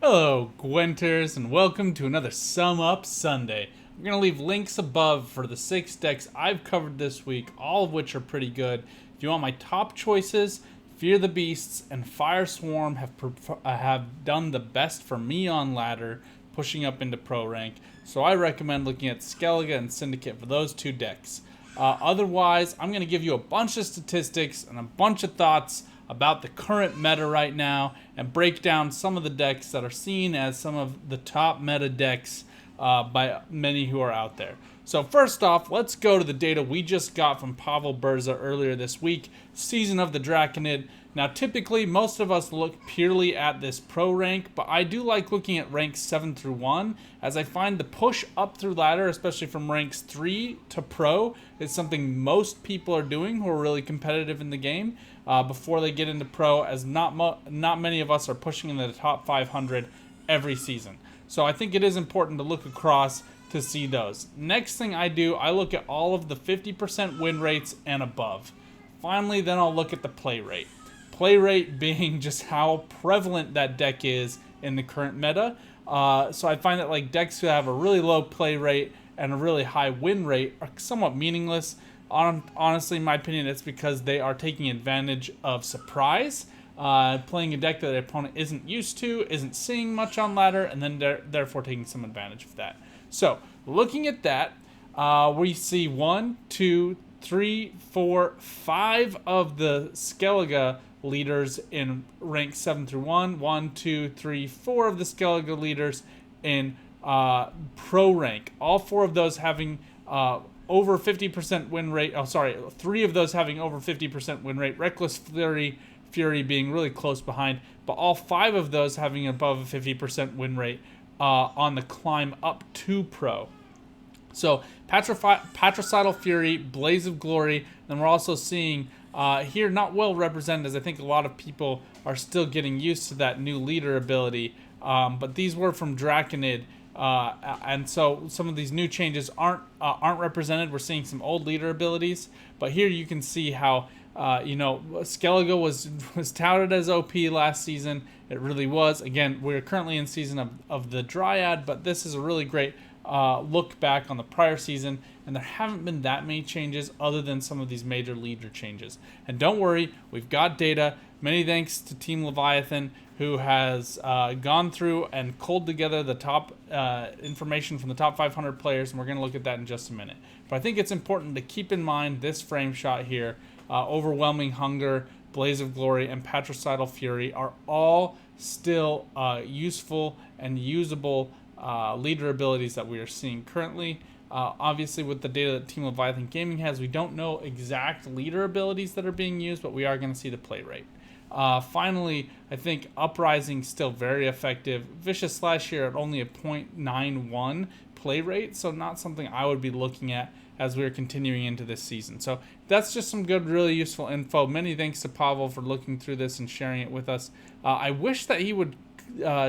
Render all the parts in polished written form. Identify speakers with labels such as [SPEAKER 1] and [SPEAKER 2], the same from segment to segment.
[SPEAKER 1] Hello, Gwenters, and welcome to another Sum Up Sunday. I'm going to leave links above for the 6 decks I've covered this week, all of which are pretty good. If you want my top choices, Fear the Beasts and Fireswarm have done the best for me on ladder, pushing up into pro rank. So I recommend looking at Skellige and Syndicate for those 2 decks. Otherwise, I'm going to give you a bunch of statistics and a bunch of thoughts about the current meta right now and break down some of the decks that are seen as some of the top meta decks by many who are out there. So first off, let's go to the data we just got from Pavel Berza earlier this week, Season of the Draconid. Now typically most of us look purely at this pro rank, but I do like looking at ranks 7 through 1, as I find the push up through ladder, especially from ranks 3 to pro, is something most people are doing who are really competitive in the game before they get into pro, as not many of us are pushing into the top 500 every season. So I think it is important to look across to see those. Next thing I do, I look at all of the 50% win rates and above. Finally, then I'll look at the play rate. Play rate being just how prevalent that deck is in the current meta. So I find that like decks who have a really low play rate and a really high win rate are somewhat meaningless. Honestly, in my opinion, it's because they are taking advantage of surprise, playing a deck that the opponent isn't used to, isn't seeing much on ladder, and then therefore taking some advantage of that. So, looking at that, we see 1, 2, 3, 4, 5 of the Skellige leaders in rank 7 through 1. 1, 2, 3, 4 of the Skellige leaders in pro rank. All 4 of those having over 50% win rate. 3 of those having over 50% win rate. Reckless Fury being really close behind, but all 5 of those having above a 50% win rate on the climb up to pro. So Patricidal Fury, Blaze of Glory, and we're also seeing here not well represented, as I think a lot of people are still getting used to that new leader ability, but these were from Draconid. And so some of these new changes aren't represented. We're seeing some old leader abilities, but here you can see how Skellige was touted as OP last season. It really was. Again, we're currently in season of the Dryad, but this is a really great look back on the prior season, and there haven't been that many changes other than some of these major leader changes. And don't worry, we've got data. Many thanks to Team Leviathan, who has gone through and culled together the top information from the top 500 players, and we're going to look at that in just a minute. But I think it's important to keep in mind this frame shot here. Overwhelming Hunger, Blaze of Glory, and Patricidal Fury are all still useful and usable leader abilities that we are seeing currently. Obviously, with the data that Team Leviathan Gaming has, we don't know exact leader abilities that are being used, but we are going to see the play rate. Finally, I think Uprising still very effective. Vicious Slash here at only a 0.91 play rate, so not something I would be looking at as we are continuing into this season. So that's just some good, really useful info. Many thanks to Pavel for looking through this and sharing it with us. I wish that he would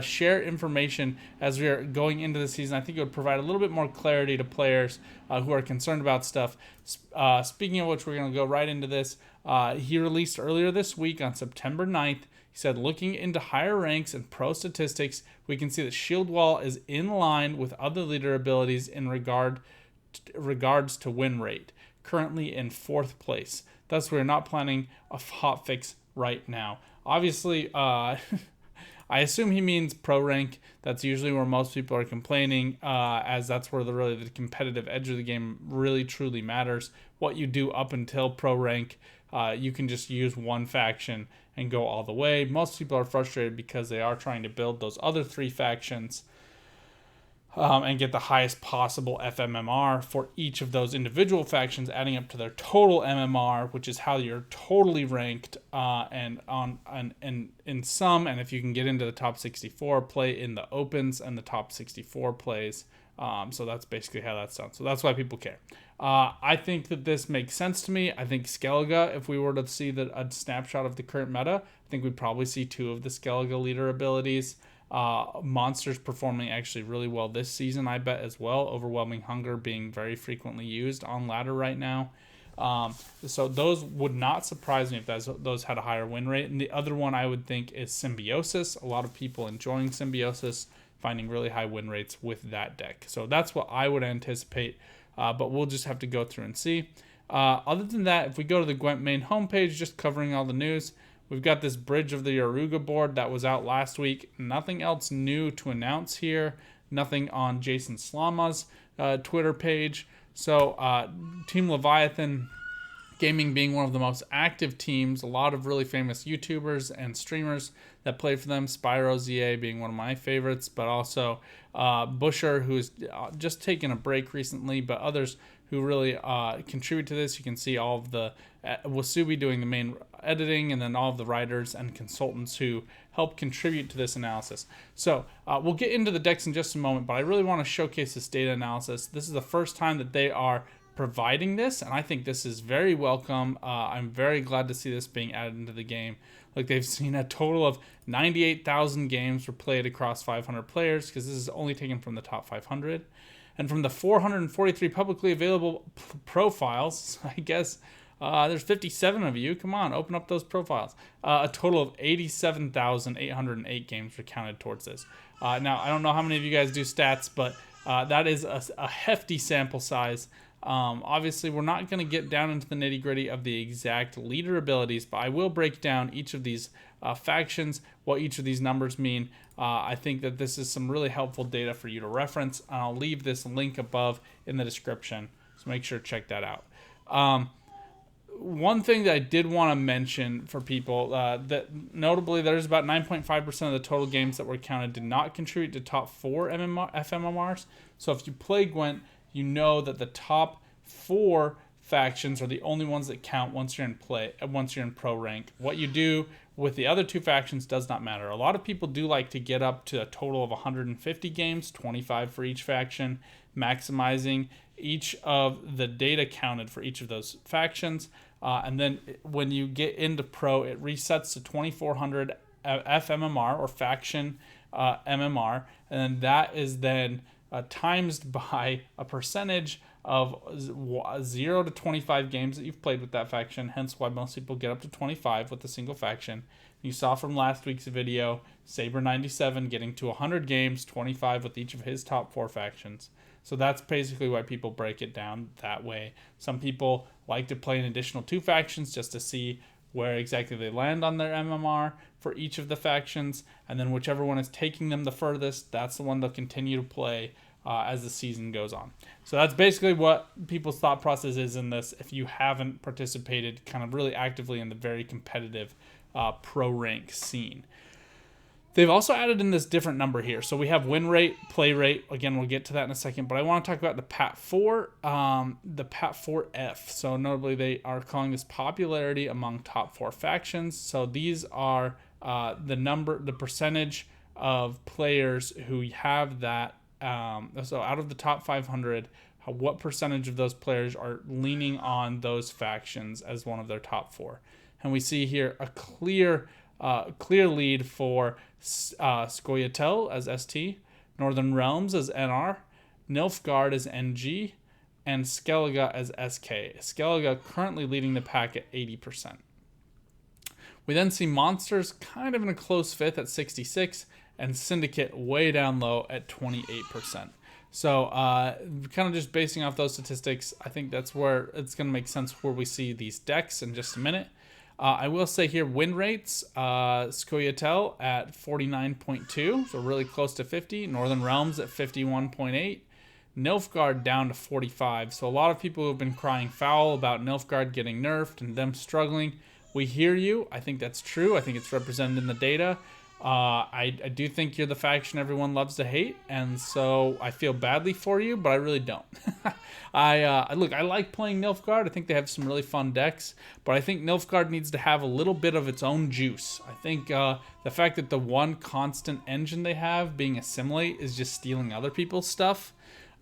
[SPEAKER 1] share information as we are going into the season. I think it would provide a little bit more clarity to players who are concerned about stuff. Speaking of which, we're going to go right into this. He released earlier this week on September 9th. He said, looking into higher ranks and pro statistics, we can see that Shield Wall is in line with other leader abilities in regards to win rate, currently in 4th place. Thus, we're not planning a hot fix right now. Obviously, I assume he means pro rank. That's usually where most people are complaining, as that's where the competitive edge of the game really truly matters. What you do up until pro rank, you can just use one faction and go all the way. Most people are frustrated because they are trying to build those other 3 factions and get the highest possible FMMR for each of those individual factions, adding up to their total MMR, which is how you're totally ranked. And in some, and if you can get into the top 64, play in the opens and the top 64 plays. So that's basically how that's done. So that's why people care. I think that this makes sense to me. I think Skellige, if we were to see a snapshot of the current meta, I think we'd probably see 2 of the Skellige leader abilities. Monsters performing actually really well this season, I bet, as well. Overwhelming Hunger being very frequently used on ladder right now. So those would not surprise me if those had a higher win rate. And the other one I would think is Symbiosis. A lot of people enjoying Symbiosis, finding really high win rates with that deck. So that's what I would anticipate, but we'll just have to go through and see. Other than that, if we go to the Gwent main homepage, just covering all the news, we've got this Bridge of the Yaruga board that was out last week. Nothing else new to announce here. Nothing on Jason Slama's Twitter page. So Team Leviathan Gaming being one of the most active teams, a lot of really famous YouTubers and streamers that play for them. Spyro ZA being one of my favorites, but also Busher, who's just taken a break recently, but others who really contribute to this. You can see all of the Wasubi doing the main editing, and then all of the writers and consultants who help contribute to this analysis. So we'll get into the decks in just a moment, but I really want to showcase this data analysis. This is the first time that they are providing this, and I think this is very welcome. I'm very glad to see this being added into the game. Like, they've seen a total of 98,000 games were played across 500 players, because this is only taken from the top 500. And from the 443 publicly available profiles, I guess there's 57 of you. Come on, open up those profiles. A total of 87,808 games were counted towards this. Now, I don't know how many of you guys do stats, but that is a hefty sample size. Obviously, we're not going to get down into the nitty-gritty of the exact leader abilities, but I will break down each of these factions, what each of these numbers mean. I think that this is some really helpful data for you to reference, and I'll leave this link above in the description, so make sure to check that out. One thing that I did want to mention for people, that notably there's about 9.5% of the total games that were counted did not contribute to top 4 FMMRs. So if you play Gwent, you know that the top 4 factions are the only ones that count once you're in pro rank. What you do with the other 2 factions does not matter. A lot of people do like to get up to a total of 150 games, 25 for each faction, maximizing each of the data counted for each of those factions. And then when you get into pro, it resets to 2400 FMMR, or faction MMR, and then that is then times by a percentage of 0 to 25 games that you've played with that faction, hence why most people get up to 25 with a single faction. You saw from last week's video, Saber97 getting to 100 games, 25 with each of his top 4 factions. So that's basically why people break it down that way. Some people like to play an additional 2 factions just to see where exactly they land on their MMR for each of the factions, and then whichever one is taking them the furthest, that's the one they'll continue to play as the season goes on. So that's basically what people's thought process is in this, if you haven't participated kind of really actively in the very competitive pro rank scene. They've also added in this different number here. So we have win rate, play rate. Again, we'll get to that in a second. But I want to talk about the PAT4, the PAT4F. So notably, they are calling this popularity among top 4 factions. So these are the percentage of players who have that. So out of the top 500, what percentage of those players are leaning on those factions as one of their top 4? And we see here a clear lead for Scoia'tael as ST, Northern Realms as NR, Nilfgaard as NG, and Skellige as SK. Skellige currently leading the pack at 80%. We then see Monsters kind of in a close 5th at 66%, and Syndicate way down low at 28%. So kind of just basing off those statistics, I think that's where it's going to make sense where we see these decks in just a minute. I will say here, win rates, Scoia'tael at 49.2, so really close to 50. Northern Realms at 51.8. Nilfgaard down to 45. So a lot of people have been crying foul about Nilfgaard getting nerfed and them struggling. We hear you. I think that's true. I think it's represented in the data. I do think you're the faction everyone loves to hate, and so I feel badly for you, but I really don't. I like playing Nilfgaard. I think they have some really fun decks, but I think Nilfgaard needs to have a little bit of its own juice. I think the fact that the one constant engine they have, being Assimilate, is just stealing other people's stuff.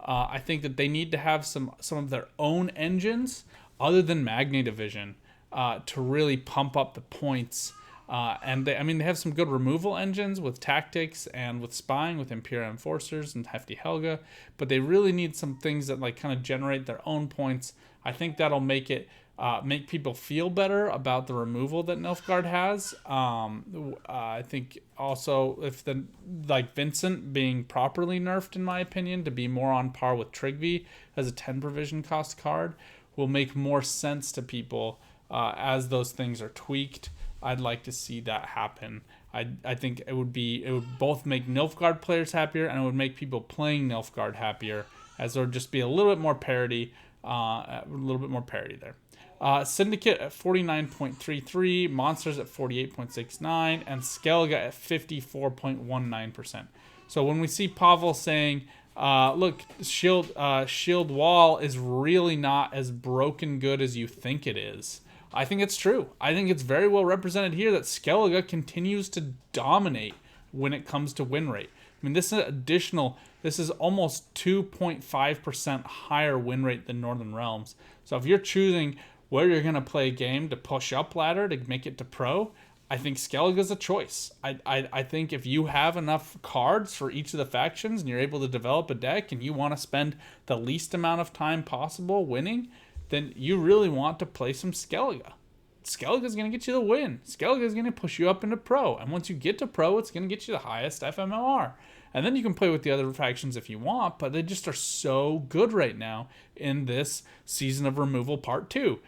[SPEAKER 1] I think that they need to have some of their own engines other than Magni Division to really pump up the points. And they have some good removal engines with tactics and with spying with Imperial Enforcers and Hefty Helga, but they really need some things that kind of generate their own points I think that'll make people feel better about the removal that Nilfgaard has. I think also if Vincent being properly nerfed, in my opinion, to be more on par with Trigvi as a 10 provision cost card will make more sense to people as those things are tweaked. I'd like to see that happen. I think it would both make Nilfgaard players happier, and it would make people playing Nilfgaard happier, as there would just be a little bit more parity, there. Syndicate at 49.33, Monsters at 48.69, and Skellige at 54.19%. So when we see Pavel saying, look, shield wall is really not as broken good as you think it is, I think it's true. I think it's very well represented here that Skellige continues to dominate when it comes to win rate. I mean, this is almost 2.5% higher win rate than Northern Realms. So if you're choosing where you're going to play a game to push up ladder to make it to pro, I think Skellige is a choice. I think if you have enough cards for each of the factions and you're able to develop a deck and you want to spend the least amount of time possible winning, then you really want to play some Skellige. Skellige is going to get you the win. Skellige is going to push you up into pro. And once you get to pro, it's going to get you the highest FMLR. And then you can play with the other factions if you want, but they just are so good right now in this Season of Removal Part 2.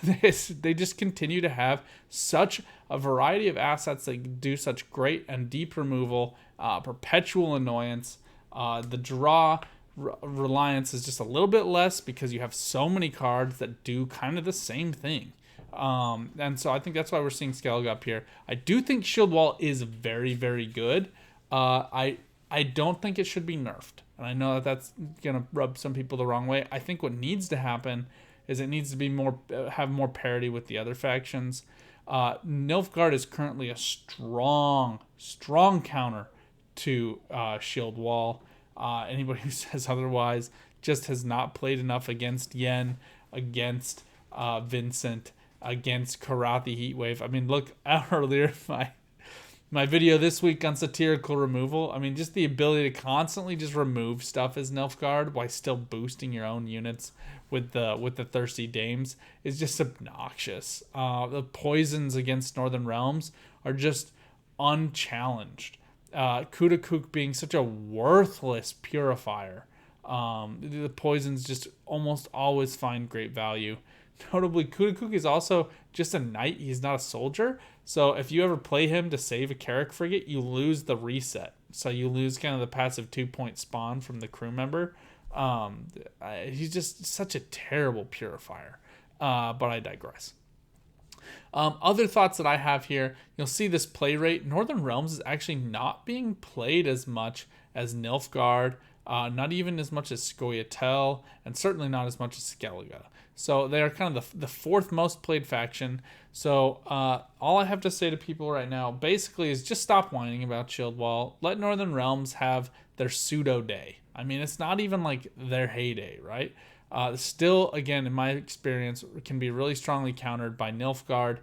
[SPEAKER 1] They just continue to have such a variety of assets that do such great and deep removal, perpetual annoyance. The draw reliance is just a little bit less because you have so many cards that do kind of the same thing. And so I think that's why we're seeing Skellige up here. I do think Shield Wall is very, very good. I don't think it should be nerfed. And I know that that's going to rub some people the wrong way. I think what needs to happen is it needs to be have more parity with the other factions. Nilfgaard is currently a strong counter to Shield Wall. Anybody who says otherwise just has not played enough against Yen, against Vincent, against Karathi Heatwave. I mean, look earlier my video this week on satirical removal. I mean, just the ability to constantly just remove stuff as Nilfgaard while still boosting your own units with the Thirsty Dames is just obnoxious. The poisons against Northern Realms are just unchallenged. Kudakuk being such a worthless purifier. The poisons just almost always find great value. Notably, Kudakuk is also just a knight. He's not a soldier. So if you ever play him to save a Carrack frigate, you lose the reset. So you lose kind of the passive 2-point spawn from the crew member. He's just such a terrible purifier. But I digress. Other thoughts that I have here, you'll see this play rate. Northern Realms is actually not being played as much as Nilfgaard, not even as much as Scoia'tael, and certainly not as much as Skellige. So they are kind of the fourth most played faction. So all I have to say to people right now basically is just stop whining about Shield Wall. Let Northern Realms have their pseudo day. I mean, it's not even like their heyday, right? Still, again, in my experience, can be really strongly countered by Nilfgaard,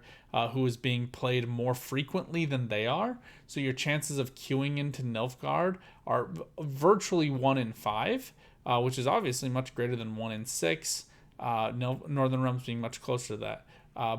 [SPEAKER 1] who is being played more frequently than they are. So your chances of queuing into Nilfgaard are virtually 1 in 5, which is obviously much greater than 1 in 6. Northern Realms being much closer to that,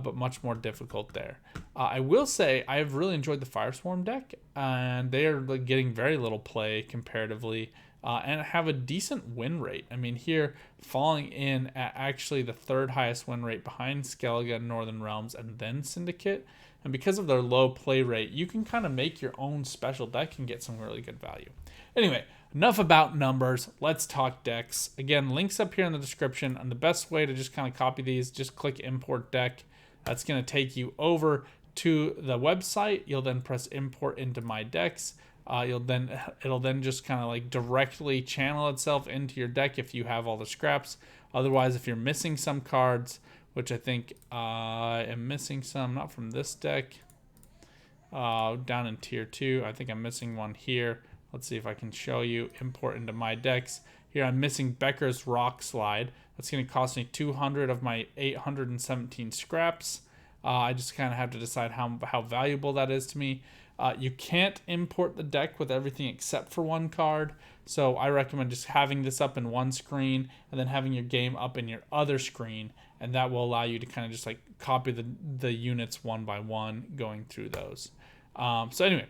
[SPEAKER 1] but much more difficult there. I will say I have really enjoyed the Fireswarm deck, and they are getting very little play comparatively. And have a decent win rate. I mean, here falling in at actually the third highest win rate behind Skellige and Northern Realms and then Syndicate. And because of their low play rate, you can kind of make your own special deck and get some really good value. Anyway, enough about numbers. Let's talk decks. Again, links up here in the description. And the best way to just kind of copy these, just click import deck. That's going to take you over to the website. You'll then press import into my decks. It'll then just kind of like directly channel itself into your deck if you have all the scraps. Otherwise, if you're missing some cards, which I think I am missing some, not from this deck, down in tier 2. I think I'm missing one here. Let's see if I can show you. Import into my decks. Here I'm missing Becker's Rock Slide. That's going to cost me 200 of my 817 scraps. I just kind of have to decide how valuable that is to me. You can't import the deck with everything except for one card, so I recommend just having this up in one screen and then having your game up in your other screen, and that will allow you to kind of just like copy the units one by one going through those. So anyway,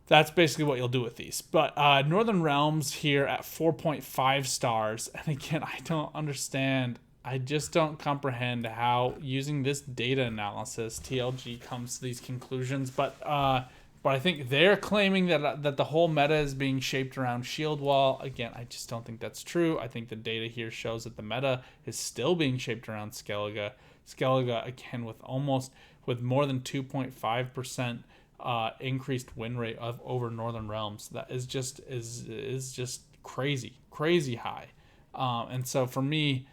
[SPEAKER 1] that's basically what you'll do with these. But Northern Realms here at 4.5 stars. And again, I don't understand. I just don't comprehend how using this data analysis, TLG comes to these conclusions. But I think they're claiming that the whole meta is being shaped around Shield Wall. Again, I just don't think that's true. I think the data here shows that the meta is still being shaped around Skellige. Skellige, again, with more than 2.5% increased win rate of over Northern Realms. That is just crazy high. And so for me,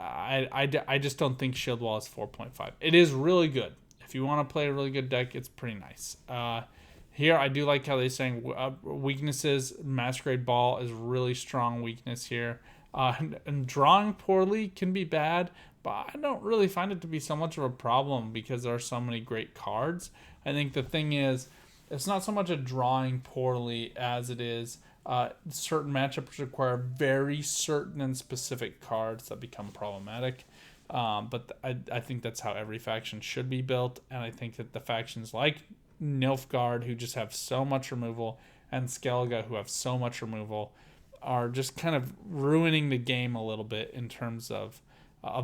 [SPEAKER 1] I just don't think Shield Wall is 4.5. It is really good. If you want to play a really good deck, it's pretty nice. Here, I do like how they're saying weaknesses. Masquerade Ball is really strong weakness here. And drawing poorly can be bad, but I don't really find it to be so much of a problem because there are so many great cards. I think the thing is, it's not so much a drawing poorly as it is certain matchups require very certain and specific cards that become problematic. But I think that's how every faction should be built, and I think that the factions like Nilfgaard, who just have so much removal, and Skellige, who have so much removal, are just kind of ruining the game a little bit in terms of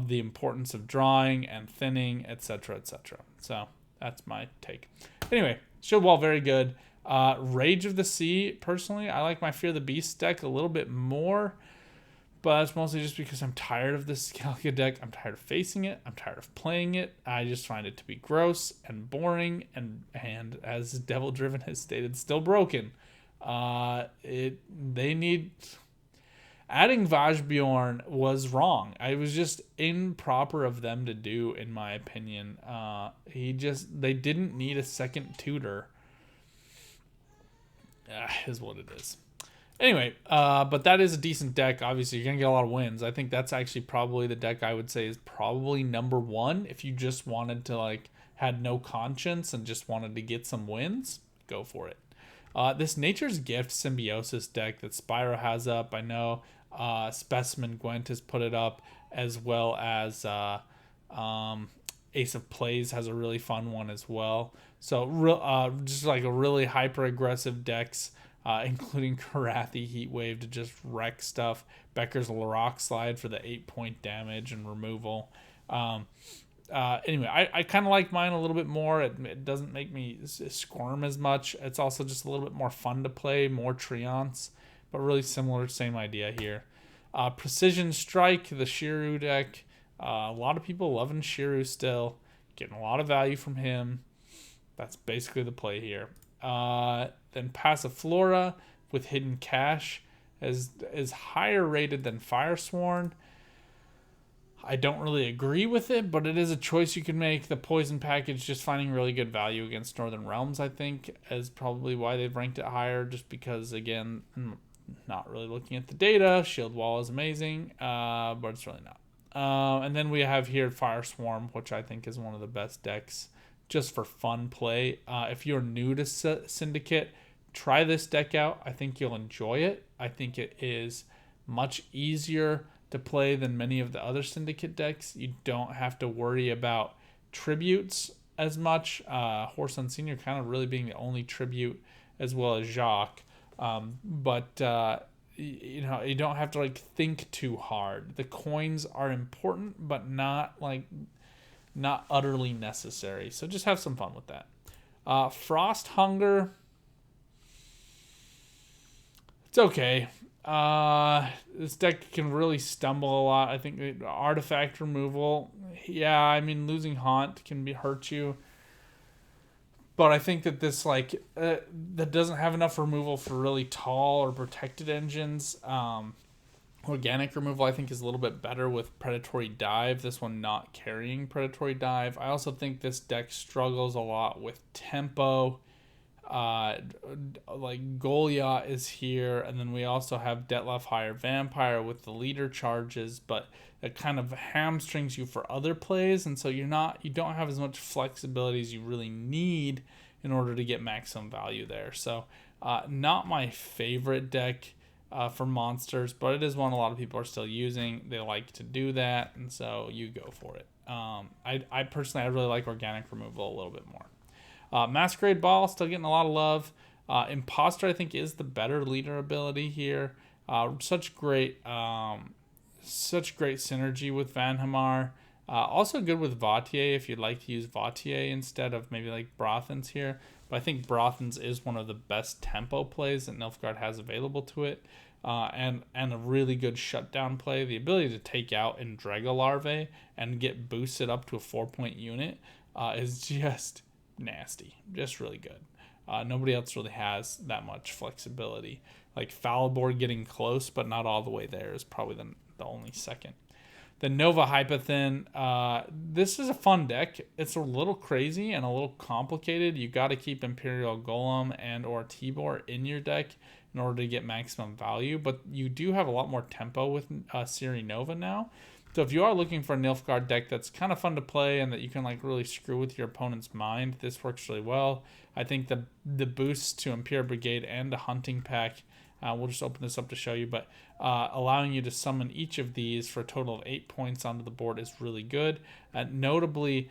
[SPEAKER 1] the importance of drawing and thinning, etc., etc. So that's my take. Anyway, Shield Wall, very good. Rage of the Sea, personally, I like my Fear the Beast deck a little bit more, but it's mostly just because I'm tired of this Skellige deck. I'm tired of facing it. I'm tired of playing it. I just find it to be gross and boring, and as Devil Driven has stated, still broken. They need... Adding Vajbjorn was wrong. It was just improper of them to do, in my opinion. They didn't need a second tutor. Is what it is. Anyway, but that is a decent deck. Obviously, you're going to get a lot of wins. I think that's actually probably the deck I would say is probably number one. If you just wanted to, had no conscience and just wanted to get some wins, go for it. This Nature's Gift Symbiosis deck that Spyro has up, I know Specimen Gwent has put it up, as well as Ace of Plays has a really fun one as well. So just like a really hyper-aggressive decks, including Karathi Heatwave to just wreck stuff. Becker's Rock Slide for the 8-point damage and removal. Anyway, I kind of like mine a little bit more. It doesn't make me squirm as much. It's also just a little bit more fun to play, more treants, but really similar, same idea here. Precision Strike, the Shiru deck. A lot of people loving Shiru still. Getting a lot of value from him. That's basically the play here. Then Passiflora with Hidden Cache is higher rated than Firesworn. I don't really agree with it, but it is a choice you can make. The poison package, just finding really good value against Northern Realms, I think, is probably why they've ranked it higher, just because, again, not really looking at the data. Shield Wall is amazing, but it's really not. And then we have here Fireswarm, which I think is one of the best decks just for fun play. If you're new to Syndicate, try this deck out. I think you'll enjoy it. I think it is much easier to play than many of the other Syndicate decks. You don't have to worry about tributes as much. Horson Senior kind of really being the only tribute, as well as Jacques. But you don't have to think too hard. The coins are important, but not utterly necessary. So just have some fun with that. Frost Hunger, it's okay. This deck can really stumble a lot. I think artifact removal, losing Haunt can hurt you. But I think that this that doesn't have enough removal for really tall or protected engines. Organic removal I think is a little bit better with Predatory Dive. This one not carrying Predatory Dive. I also think this deck struggles a lot with tempo. Goliath is here, and then we also have Detlef Higher Vampire with the leader charges, but it kind of hamstrings you for other plays, and so you don't have as much flexibility as you really need in order to get maximum value there. So not my favorite deck for monsters, but it is one a lot of people are still using. They like to do that, and so you go for it. I personally, I really like organic removal a little bit more. Masquerade Ball still getting a lot of love. Imposter, I think, is the better leader ability here. Such great synergy with Vanhamar. Also good with Vautier if you'd like to use Vautier instead of maybe like Brothans here. But I think Brothans is one of the best tempo plays that Nilfgaard has available to it. And a really good shutdown play. The ability to take out Indrega Larvae and get boosted up to a 4-point unit is just nasty. Just really good. Nobody else really has that much flexibility. Like Falibor getting close, but not all the way there is probably the only second. The Nova Hypothin, this is a fun deck. It's a little crazy and a little complicated. You got to keep Imperial Golem and or Tibor in your deck in order to get maximum value, but you do have a lot more tempo with Ciri Nova now. So if you are looking for a Nilfgaard deck that's kind of fun to play and that you can like really screw with your opponent's mind, this works really well. I think the boosts to Imperial Brigade and the Hunting Pack, we'll just open this up to show you, but allowing you to summon each of these for a total of 8 points onto the board is really good. Notably,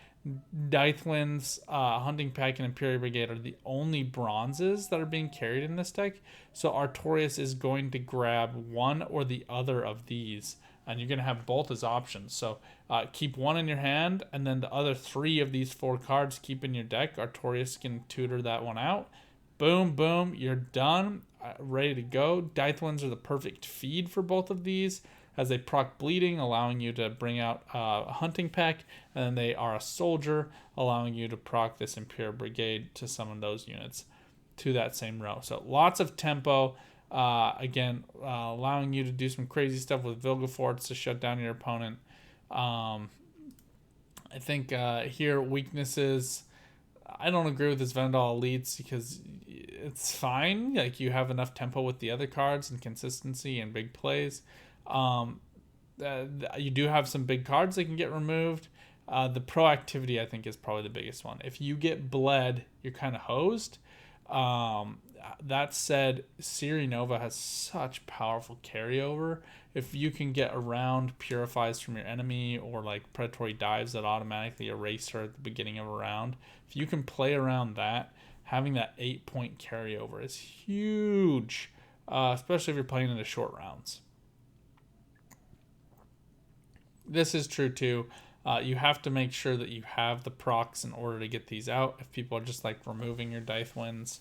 [SPEAKER 1] Dythwin's Hunting Pack and Imperial Brigade are the only bronzes that are being carried in this deck. So Artorias is going to grab one or the other of these, and you're going to have both as options. So keep one in your hand, and then the other 3 of these 4 cards keep in your deck. Artorias can tutor that one out. Boom, boom, you're done. Ready to go. Dythwins are the perfect feed for both of these, as they proc bleeding, allowing you to bring out a Hunting Pack, and then they are a soldier, allowing you to proc this Imperial Brigade to summon those units to that same row. So lots of tempo. Again, allowing you to do some crazy stuff with Vilgefortz to shut down your opponent. I think here weaknesses. I don't agree with this Vendal Elites because it's fine. Like you have enough tempo with the other cards and consistency and big plays. You do have some big cards that can get removed. The proactivity, I think, is probably the biggest one. If you get bled, you're kind of hosed. That said, Ciri Nova has such powerful carryover. If you can get around purifies from your enemy or like predatory dives that automatically erase her at the beginning of a round, if you can play around that, having that 8-point carryover is huge, especially if you're playing into short rounds. This is true too. You have to make sure that you have the procs in order to get these out. If people are just like removing your Dythwins,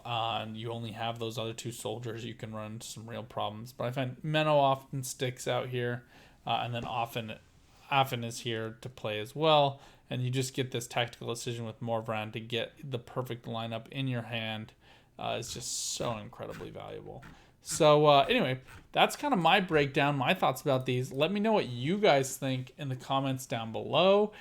[SPEAKER 1] and you only have those other 2 soldiers, you can run into some real problems. But I find Menno often sticks out here, and then often is here to play as well. And you just get this tactical decision with Morvran to get the perfect lineup in your hand. Is just so incredibly valuable. So anyway, that's kind of my breakdown, my thoughts about these. Let me know what you guys think in the comments down below.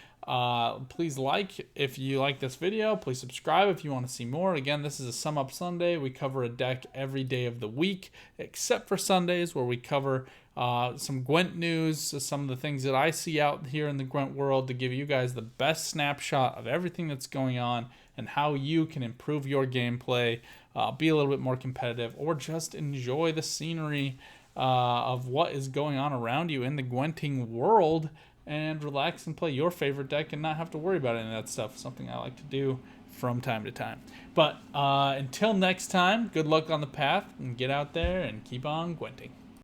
[SPEAKER 1] Please like if you like this video. Please subscribe if you want to see more. Again, this is a Sum Up Sunday. We cover a deck every day of the week, except for Sundays, where we cover some Gwent news, some of the things that I see out here in the Gwent world to give you guys the best snapshot of everything that's going on and how you can improve your gameplay, be a little bit more competitive, or just enjoy the scenery of what is going on around you in the Gwenting world, and relax and play your favorite deck and not have to worry about any of that stuff. Something I like to do from time to time. But until next time, good luck on the path, and get out there and keep on Gwenting.